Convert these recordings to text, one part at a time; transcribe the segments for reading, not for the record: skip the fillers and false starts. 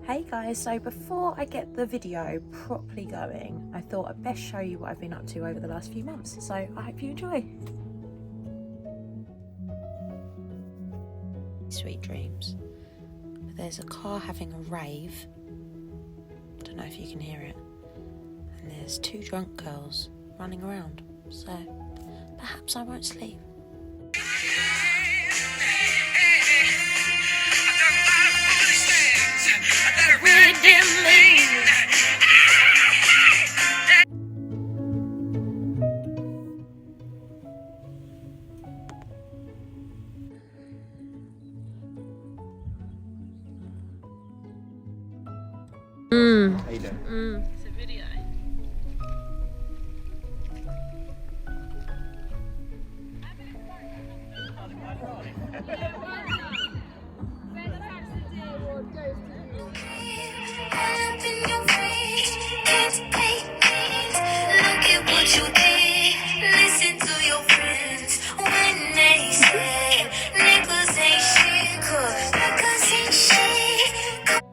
Hey guys, so before I get the video properly going, I thought I'd best show you what I've been up to over the last few months, so I hope you enjoy. Sweet dreams. There's a car having a rave. I don't know if you can hear it. And there's two drunk girls running around, so perhaps I won't sleep. How you doing? It's a video.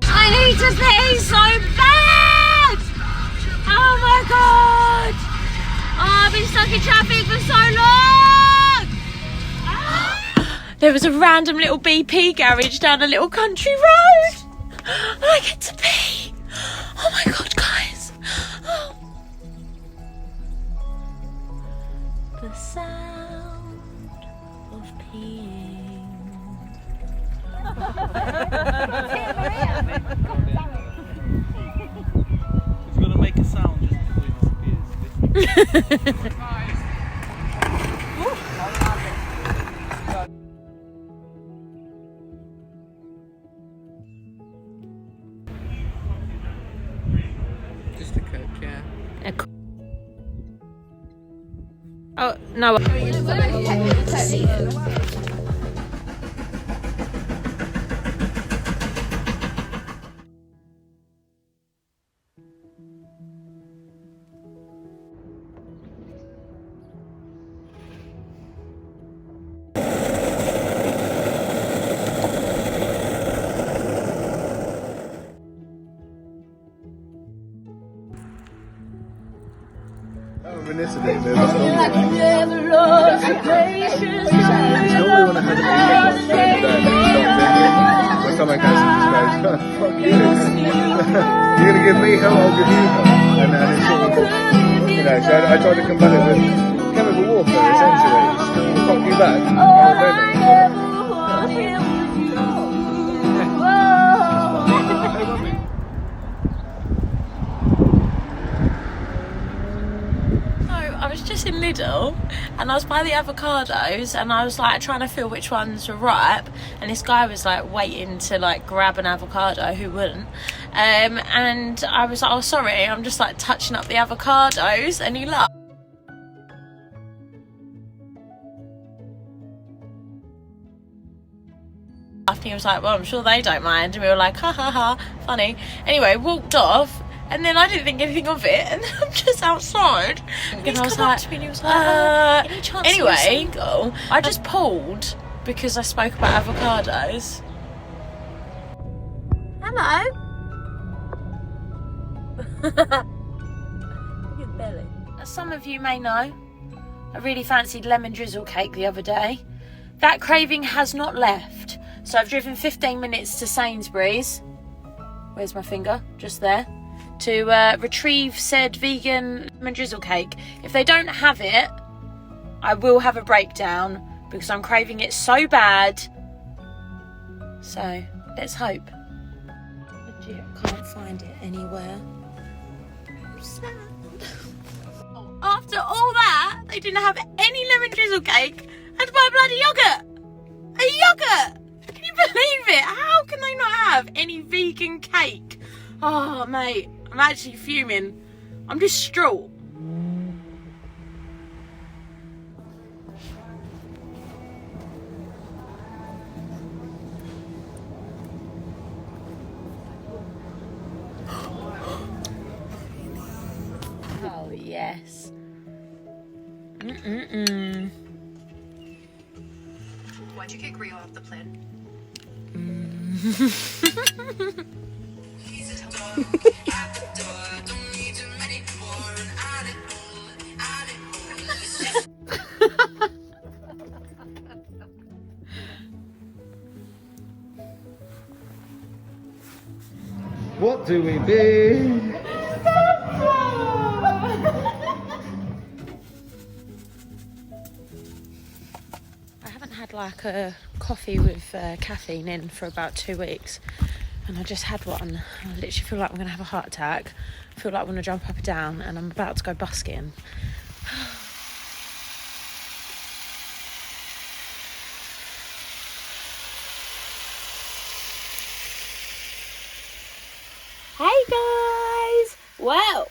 I need to pee so bad! Oh my god! Oh, I've been stuck in traffic for so long! There was a random little BP garage down a little country road! And I get to pee! Oh my god, guys! Oh. The sound of peeing. He's gonna make a sound just between our ears. Just a coke, yeah. Oh, no. Vanessa Day, man. It's normally when I have a meeting when someone comes and just goes, fuck you. You're going to give me hell, I'll give you hell. And it's sort of, you know, so I try to combat it with chemical warfare, essentially. Fuck you back. I was just in Lidl and I was by the avocados and I was like trying to feel which ones were ripe, and this guy was like waiting to like grab an avocado, who wouldn't, and I was like, oh sorry, I'm just like touching up the avocados, and he laughed. He was like, well, I'm sure they don't mind, and we were like, ha ha ha, funny. Anyway, walked off. And then I didn't think anything of it, and then I'm just outside. And I was like, to me and he was like, any chance anyway, you're single? I just pulled because I spoke about avocados. Hello. Look at his belly. As some of you may know, I really fancied lemon drizzle cake the other day. That craving has not left. So I've driven 15 minutes to Sainsbury's. Where's my finger? Just there. To retrieve said vegan lemon drizzle cake. If they don't have it, I will have a breakdown because I'm craving it so bad. So let's hope. Legit, can't find it anywhere. I'm sad. After all that, they didn't have any lemon drizzle cake. I had to buy a bloody yogurt. A yogurt! Can you believe it? How can they not have any vegan cake? Oh, mate. I'm actually fuming. I'm distraught. Oh, yes. Why'd you kick Rio off the plane? What do we do? I haven't had like a coffee with caffeine in for about 2 weeks, and I just had one. I literally feel like I'm going to have a heart attack. I feel like I want to jump up and down, and I'm about to go busking. Hey guys! Well,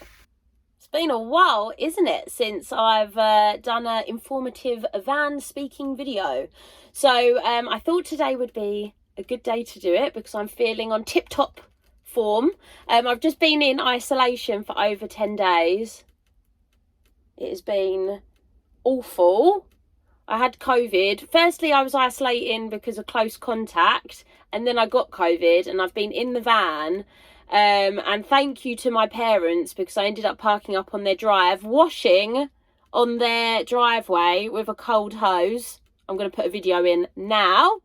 it's been a while, isn't it, since I've done an informative van speaking video. So I thought today would be a good day to do it because I'm feeling on tip-top form. I've just been in isolation for over 10 days. It has been awful. I had COVID. Firstly, I was isolating because of close contact, and then I got COVID, and I've been in the van. And thank you to my parents, because I ended up parking up on their drive, washing on their driveway with a cold hose. I'm going to put a video in now.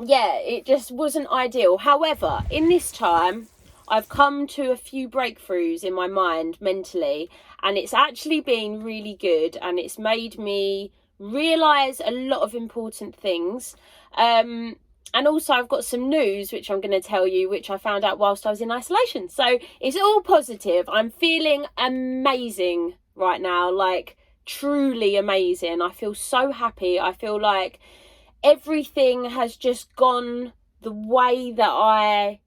Yeah, it just wasn't ideal. However, in this time, I've come to a few breakthroughs in my mind mentally, and it's actually been really good, and it's made me realise a lot of important things. And also I've got some news which I'm going to tell you, which I found out whilst I was in isolation. So it's all positive. I'm feeling amazing right now, like truly amazing. I feel so happy. I feel like everything has just gone the way that I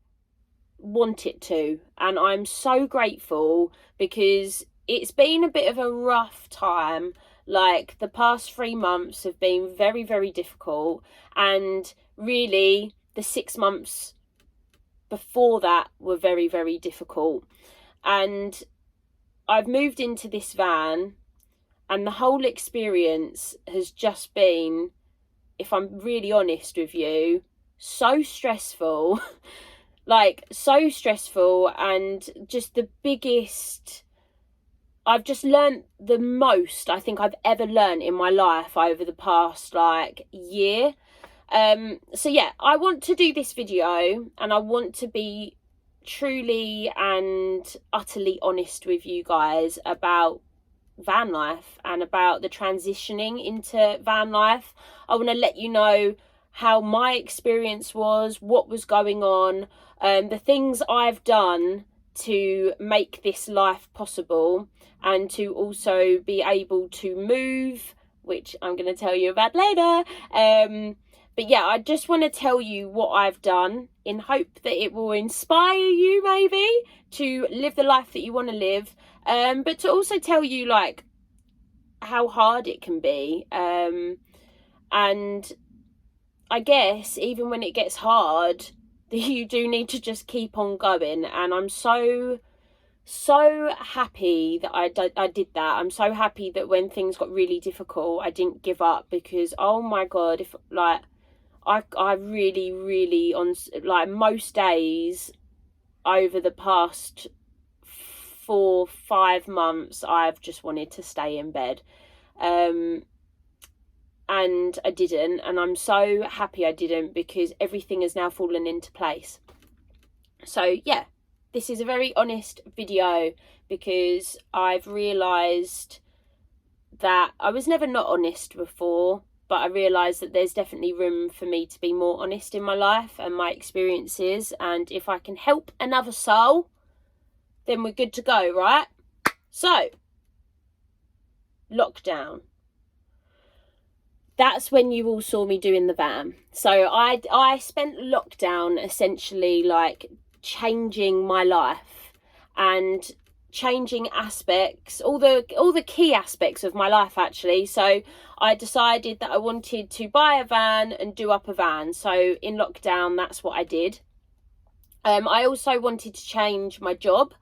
want it to, and I'm so grateful, because it's been a bit of a rough time. Like, the past 3 months have been very, very difficult, and really the 6 months before that were very, very difficult. And I've moved into this van, and the whole experience has just been, if I'm really honest with you, so stressful. Like, so stressful, and just the biggest... I've just learned the most I think I've ever learned in my life over the past, like, year. So yeah, I want to do this video, and I want to be truly and utterly honest with you guys about van life and about the transitioning into van life. I want to let you know how my experience was, what was going on, the things I've done to make this life possible, and to also be able to move, which I'm going to tell you about later. But yeah, I just want to tell you what I've done in hope that it will inspire you maybe to live the life that you want to live, but to also tell you, like, how hard it can be. And I guess even when it gets hard, you do need to just keep on going. And I'm so happy that I did that. I'm so happy that when things got really difficult, I didn't give up, because oh my god, if like I really on, like, most days over the past 4-5 months, I've just wanted to stay in bed, and I didn't, and I'm so happy I didn't, because everything has now fallen into place. So yeah, this is a very honest video, because I've realised that I was never not honest before, but I realised that there's definitely room for me to be more honest in my life and my experiences, and if I can help another soul, then we're good to go, right? So, lockdown. That's when you all saw me doing the van. So I spent lockdown essentially, like, changing my life and changing aspects, all the key aspects of my life, actually. So I decided that I wanted to buy a van and do up a van. So in lockdown, that's what I did. I also wanted to change my job,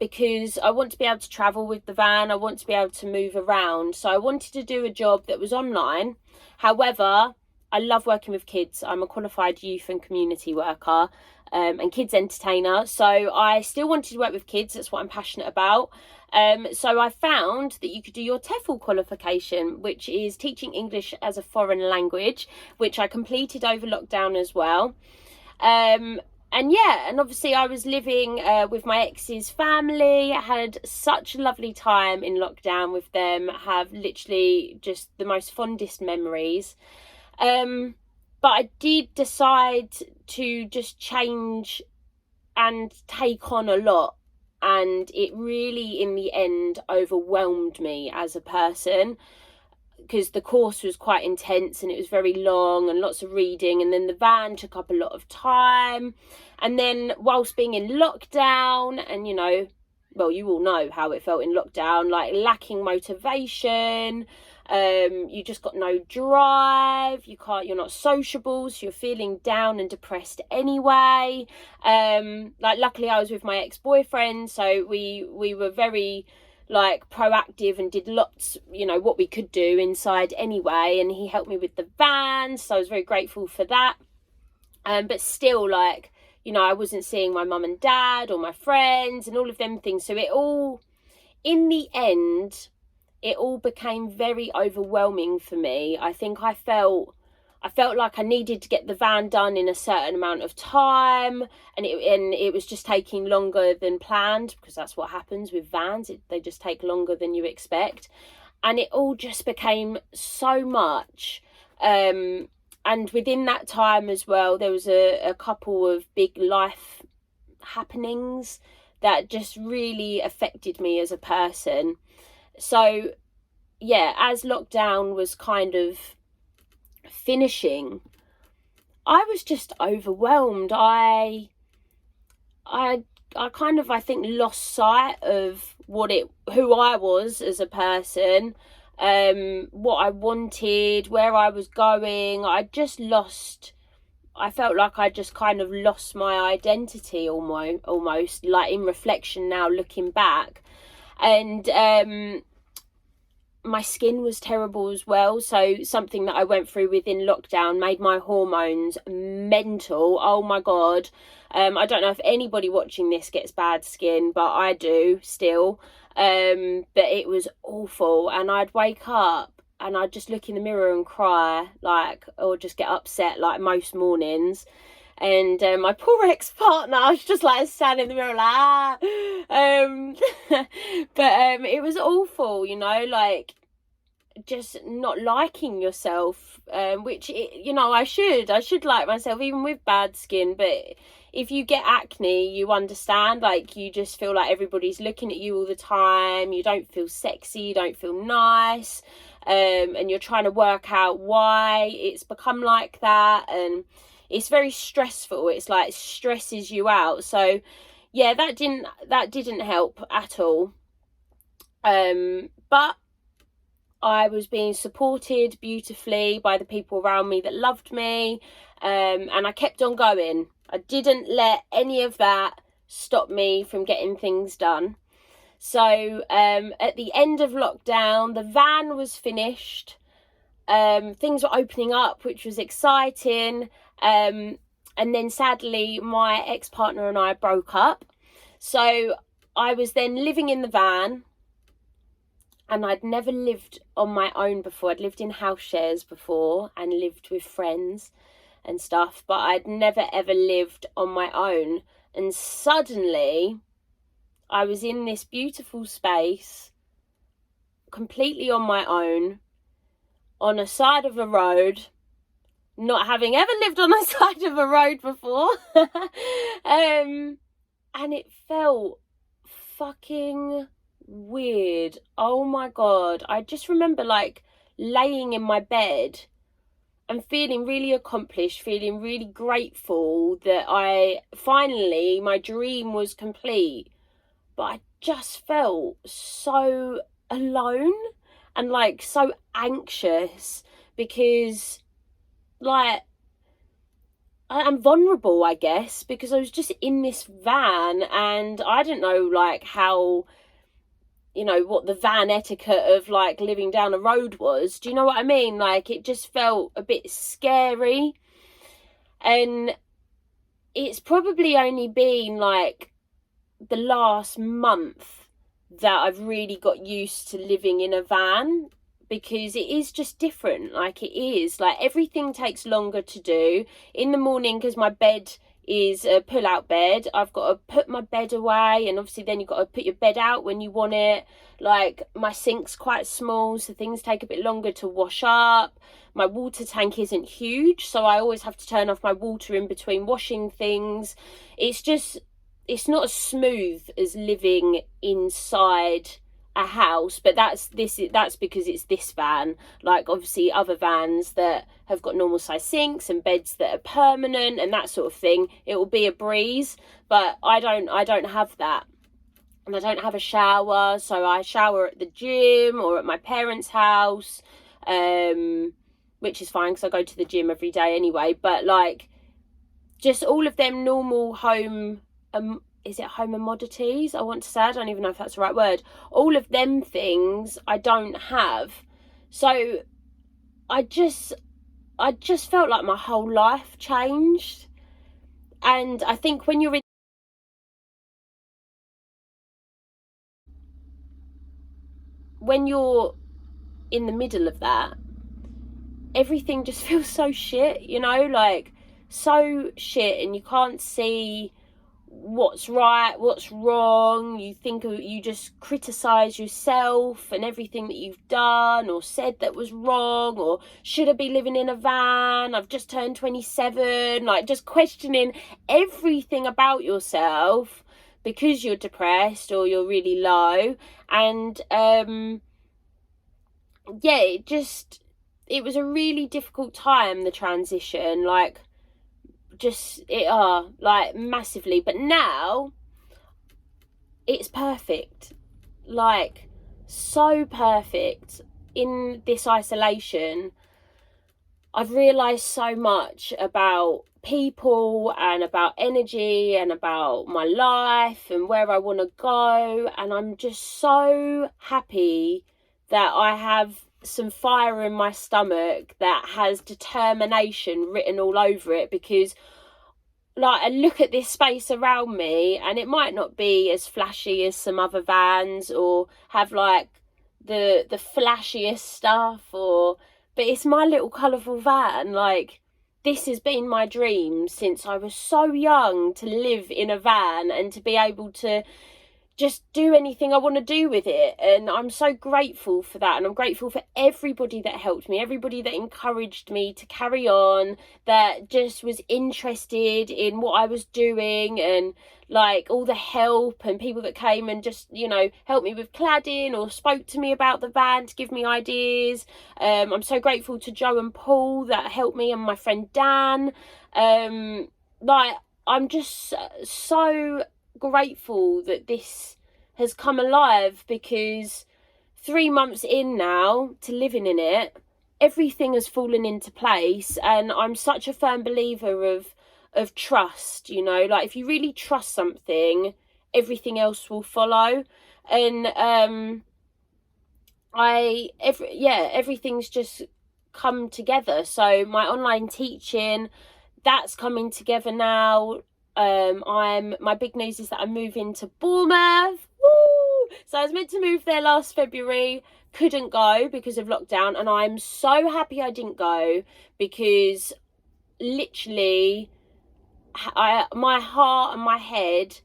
because I want to be able to travel with the van. I want to be able to move around. So I wanted to do a job that was online. However, I love working with kids. I'm a qualified youth and community worker and kids entertainer. So I still wanted to work with kids. That's what I'm passionate about. So I found that you could do your TEFL qualification, which is teaching English as a foreign language, which I completed over lockdown as well. And obviously I was living with my ex's family. I had such a lovely time in lockdown with them. I have literally just the most fondest memories. But I did decide to just change and take on a lot. And it really, in the end, overwhelmed me as a person, because the course was quite intense and it was very long and lots of reading. And then the van took up a lot of time. And then whilst being in lockdown, and you all know how it felt in lockdown, like lacking motivation, you just got no drive, you're not sociable, so you're feeling down and depressed anyway. Luckily I was with my ex-boyfriend, so we were very proactive and did lots, what we could do inside anyway, and he helped me with the van, so I was very grateful for that. But still, I wasn't seeing my mum and dad or my friends and all of them things, so in the end it all became very overwhelming for me. I think I felt like I needed to get the van done in a certain amount of time, and it was just taking longer than planned, because that's what happens with vans. They just take longer than you expect, and it all just became so much. And within that time as well, there was a couple of big life happenings that just really affected me as a person. So yeah, as lockdown was kind of finishing, I was just overwhelmed. I think lost sight of who I was as a person, what I wanted, where I was going. I felt like I just kind of lost my identity almost, like in reflection now, looking back. And my skin was terrible as well. So something that I went through within lockdown made my hormones mental. Oh my God. I don't know if anybody watching this gets bad skin, but I do still. But it was awful. And I'd wake up and I'd just look in the mirror and cry, or just get upset like most mornings. And my poor ex-partner, I was just standing in the mirror but it was awful, just not liking yourself, which I should like myself even with bad skin. But if you get acne, you understand, you just feel like everybody's looking at you all the time. You don't feel sexy, you don't feel nice, and you're trying to work out why it's become like that, and it's very stressful. It's stresses you out. So yeah, that didn't help at all. But I was being supported beautifully by the people around me that loved me, and I kept on going. I didn't let any of that stop me from getting things done. So at the end of lockdown, the van was finished. Things were opening up, which was exciting. And then sadly, my ex-partner and I broke up. So I was then living in the van, and I'd never lived on my own before. I'd lived in house shares before and lived with friends and stuff, but I'd never ever lived on my own. And suddenly I was in this beautiful space, completely on my own, on a side of a road, not having ever lived on a side of a road before. And it felt fucking weird. Oh my God. I just remember laying in my bed and feeling really accomplished, feeling really grateful that my dream was complete. But I just felt so alone and so anxious, because I'm vulnerable, I guess, because I was just in this van, and I don't know how you know, what the van etiquette of like living down a road was. Do you know what I mean? Like, it just felt a bit scary. And it's probably only been like the last month that I've really got used to living in a van, because it is just different. Like, it is like everything takes longer to do in the morning, because my bed is a pull-out bed. I've got to put my bed away, and obviously then you've got to put your bed out when you want it. Like, my sink's quite small, so things take a bit longer to wash up. My water tank isn't huge, so I always have to turn off my water in between washing things. It's not as smooth as living inside a house, but that's because it's this van. Like, obviously other vans that have got normal size sinks and beds that are permanent and that sort of thing, it will be a breeze. But I don't have that, and I don't have a shower, so I shower at the gym or at my parents' house, which is fine because I go to the gym every day anyway. But like, just all of them normal home is it home commodities, I want to say, I don't even know if that's the right word, all of them things I don't have. So I just felt like my whole life changed. And I think when you're in the middle of that, everything just feels so shit, you know, like so shit, and you can't see what's right, what's wrong. You just criticize yourself and everything that you've done or said that was wrong, or should I be living in a van, I've just turned 27, like just questioning everything about yourself because you're depressed or you're really low. And yeah, it was a really difficult time, the transition, like like massively. But now it's perfect, like so perfect. In this isolation, I've realized so much about people and about energy and about my life and where I want to go, and I'm just so happy that I have some fire in my stomach that has determination written all over it. Because like, I look at this space around me, and it might not be as flashy as some other vans or have like the flashiest stuff, but it's my little colourful van. Like, this has been my dream since I was so young, to live in a van and to be able to just do anything I want to do with it. And I'm so grateful for that, and I'm grateful for everybody that helped me, everybody that encouraged me to carry on, that just was interested in what I was doing, and like all the help and people that came and just, you know, helped me with cladding or spoke to me about the van to give me ideas. I'm so grateful to Joe and Paul that helped me, and my friend Dan. Like, I'm just so grateful that this has come alive, because 3 months in now to living in it, everything has fallen into place. And I'm such a firm believer of trust, you know, like if you really trust something, everything else will follow. And everything's just come together. So my online teaching, that's coming together now. My big news is that I'm moving to Bournemouth. Woo! So I was meant to move there last February, couldn't go because of lockdown, and I'm so happy I didn't go, because literally my heart and my head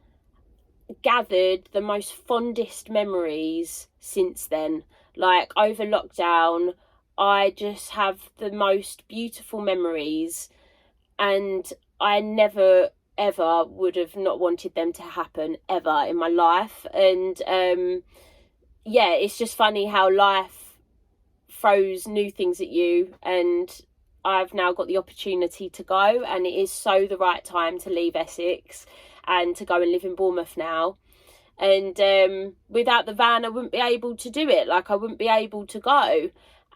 gathered the most fondest memories since then. Like, over lockdown, I just have the most beautiful memories, and I never ever would have not wanted them to happen ever in my life. And yeah, it's just funny how life throws new things at you, and I've now got the opportunity to go, and it is so the right time to leave Essex and to go and live in Bournemouth now. And without the van, I wouldn't be able to do it. Like, I wouldn't be able to go,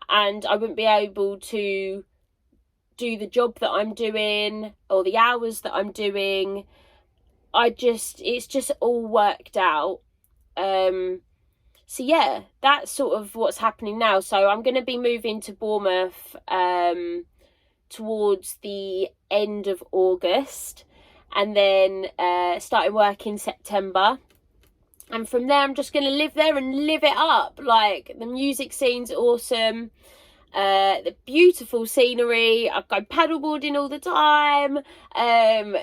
and I wouldn't be able to do the job that I'm doing or the hours that I'm doing. It's just all worked out. so yeah, that's sort of what's happening now. So I'm going to be moving to Bournemouth towards the end of August, and then starting work in September. And from there, I'm just going to live there and live it up. Like, the music scene's awesome. The beautiful scenery. I go paddleboarding all the time.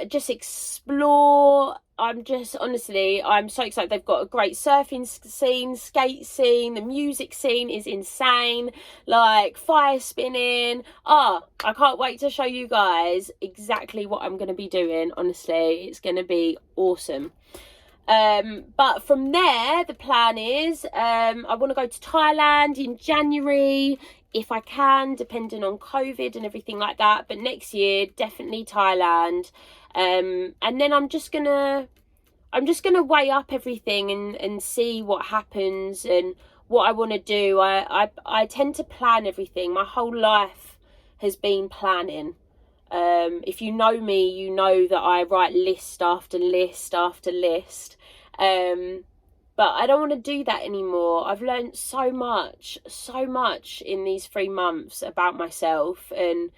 Just explore. I'm so excited. They've got a great surfing scene, skate scene. The music scene is insane. Like, fire spinning. I can't wait to show you guys exactly what I'm going to be doing. Honestly, it's going to be awesome. But from there, the plan is I want to go to Thailand in January if I can, depending on COVID and everything like that. But next year, definitely Thailand. And then I'm just gonna weigh up everything and see what happens and what I want to do. I tend to plan everything. My whole life has been planning. If you know me, you know that I write list after list after list. But I don't want to do that anymore. I've learned so much in these 3 months about myself, and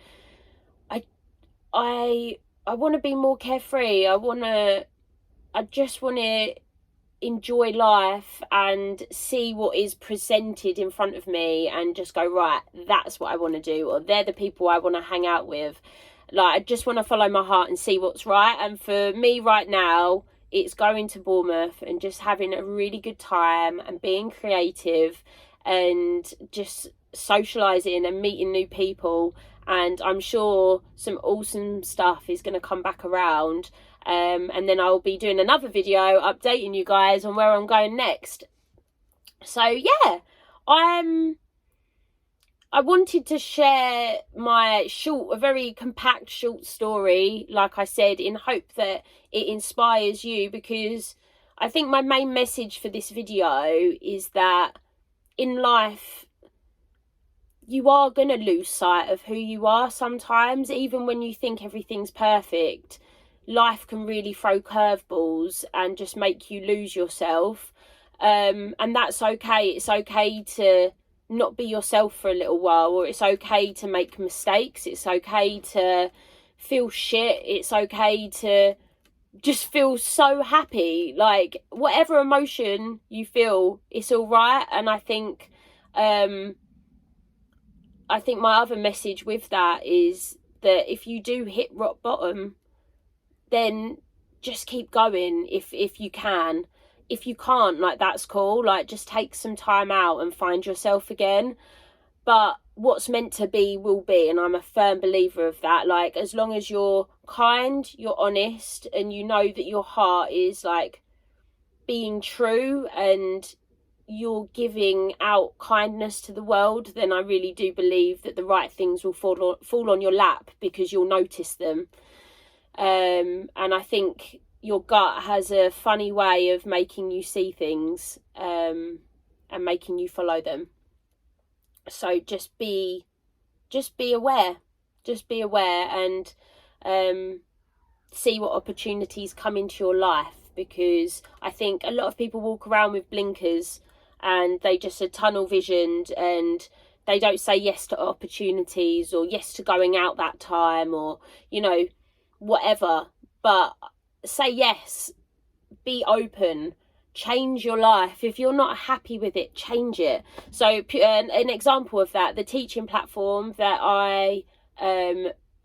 I want to be more carefree. I just want to enjoy life and see what is presented in front of me and just go, right, that's what I want to do, or they're the people I want to hang out with. Like, I just want to follow my heart and see what's right. And for me right now, it's going to Bournemouth and just having a really good time and being creative and just socialising and meeting new people. And I'm sure some awesome stuff is going to come back around. And then I'll be doing another video updating you guys on where I'm going next. So yeah, I wanted to share my a very compact short story, like I said, in hope that it inspires you, because I think my main message for this video is that in life, you are going to lose sight of who you are sometimes. Even when you think everything's perfect, life can really throw curveballs and just make you lose yourself. And that's okay. It's okay to not be yourself for a little while, or it's okay to make mistakes. It's okay to feel shit. It's okay to just feel so happy. Like, whatever emotion you feel, it's all right. And I think my other message with that is that if you do hit rock bottom, then just keep going if you can. If you can't, like, that's cool. Like, just take some time out and find yourself again. But what's meant to be will be, and I'm a firm believer of that. Like, as long as you're kind, you're honest, and you know that your heart is, like, being true and you're giving out kindness to the world, then I really do believe that the right things will fall on your lap, because you'll notice them. And I think your gut has a funny way of making you see things and making you follow them. So just be aware. Just be aware and see what opportunities come into your life, because I think a lot of people walk around with blinkers and they just are tunnel visioned, and they don't say yes to opportunities or yes to going out that time, or, you know, whatever. But say yes, be open, change your life. If you're not happy with it, change it. So an example of that, the teaching platform that I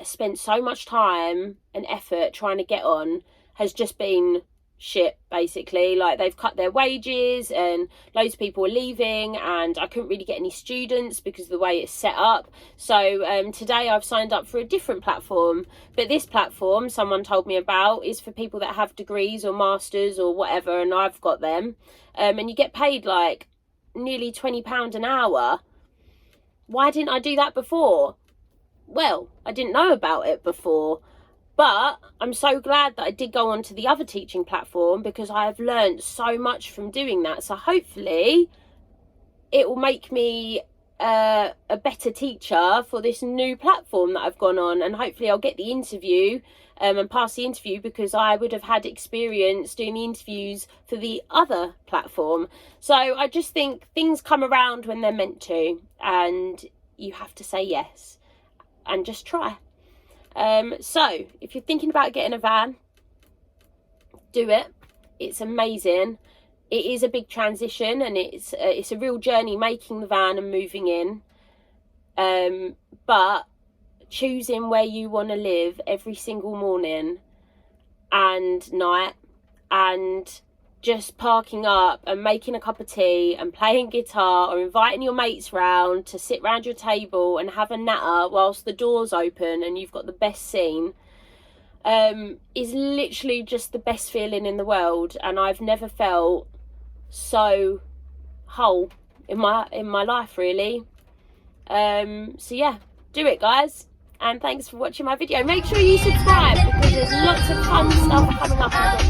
spent so much time and effort trying to get on has just been shit, basically. Like, they've cut their wages and loads of people are leaving, and I couldn't really get any students because of the way it's set up. So today I've signed up for a different platform, but this platform someone told me about is for people that have degrees or masters or whatever, and I've got them, and you get paid like nearly £20 an hour. Why didn't I do that before? Well, I didn't know about it before. But I'm so glad that I did go on to the other teaching platform, because I have learned so much from doing that. So hopefully it will make me a better teacher for this new platform that I've gone on, and hopefully I'll get the interview and pass the interview, because I would have had experience doing the interviews for the other platform. So I just think things come around when they're meant to, and you have to say yes and just try. So if you're thinking about getting a van, do it. It's amazing. It is a big transition, and it's a real journey making the van and moving in. But choosing where you want to live every single morning and night, and just parking up and making a cup of tea and playing guitar, or inviting your mates round to sit round your table and have a natter whilst the door's open and you've got the best scene, is literally just the best feeling in the world. And I've never felt so whole in my life, really. So yeah, do it, guys, and thanks for watching my video. Make sure you subscribe, because there's lots of fun stuff coming up.